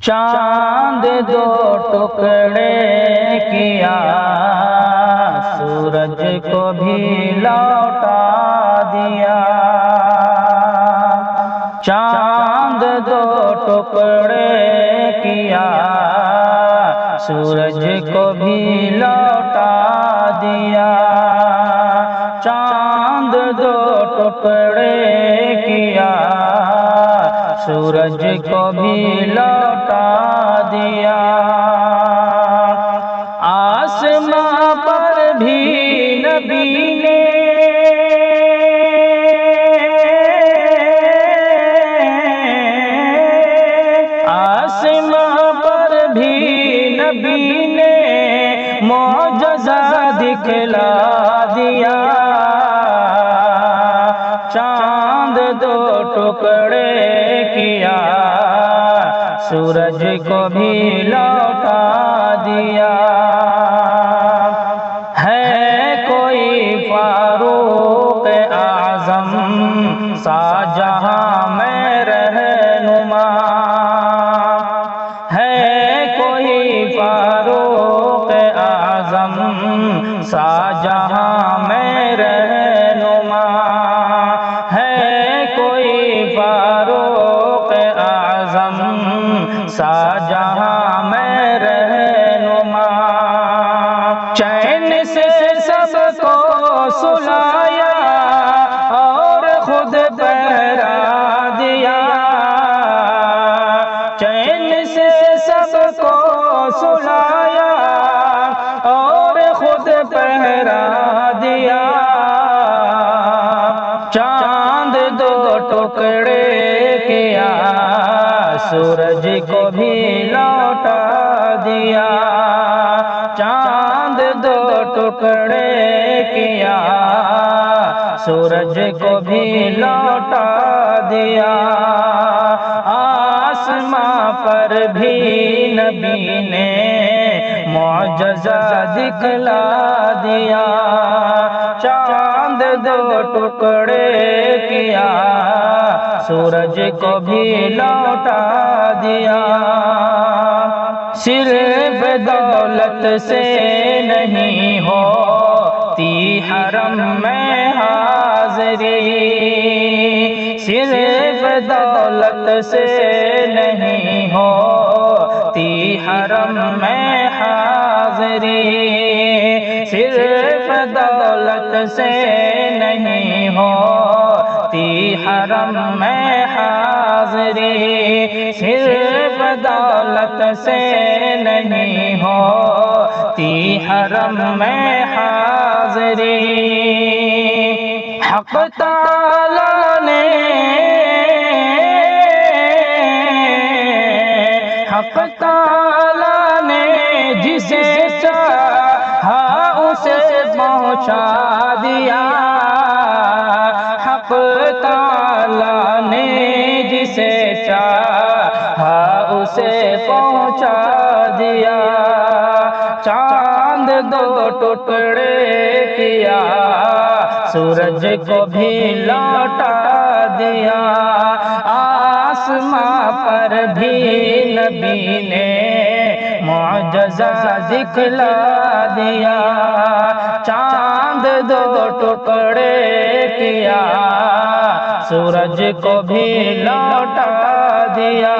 چاند دو ٹکڑے کیا، سورج کو بھی لوٹا دیا۔ چاند دو ٹکڑے کیا، سورج کو بھی لوٹا دیا۔ چاند دو ٹکڑے کیا، سورج کو بھی لوٹا دیا۔ آسمان پر بھی نبی نے معجزہ دکھلا دیا۔ چاند دو ٹکڑے کیا، سورج کو بھی لوٹا دیا۔ ہے کوئی فاروق اعظم سا جہاں میں رہنما، ہے کوئی فاروق اعظم سا جہاں میں رہنما، ہے کوئی فاروق اعظم سا جہاں میں رہنما۔ چین سے سب کو سلایا اور خود پہرا دیا۔ چین سے سب کو سلایا اور خود پہرا دیا۔ چاند دو ٹکڑے کیا، سورج کو بھی لوٹا دیا۔ چاند دو ٹکڑے کیا، سورج کو بھی لوٹا دیا۔ آسمان پر بھی نبی نے معجزہ دکھلا دیا۔ چاند دو ٹکڑے کیا، سورج کو بھی لوٹا دیا۔ صرف دولت سے نہیں ہوتی حرم میں حاضری، صرف دولت سے نہیں ہوتی حرم میں حاضری، صرف دولت سے نہیں ہوتی حرم میں حاضری، صرف دولت سے نہیں ہوتی حرم میں حاضری۔ حق تعالیٰ نے جسے چاہا اسے پہنچا دیا۔ حق تعالیٰ نے جسے چاہا اسے پہنچا دیا۔ چاند دو ٹکڑے کیا، سورج کو بھی لوٹا دیا۔ آسمان پر بھی نبی نے معجزہ دکھلا دیا۔ چاند دو ٹکڑے کیا، سورج کو بھی لوٹا دیا۔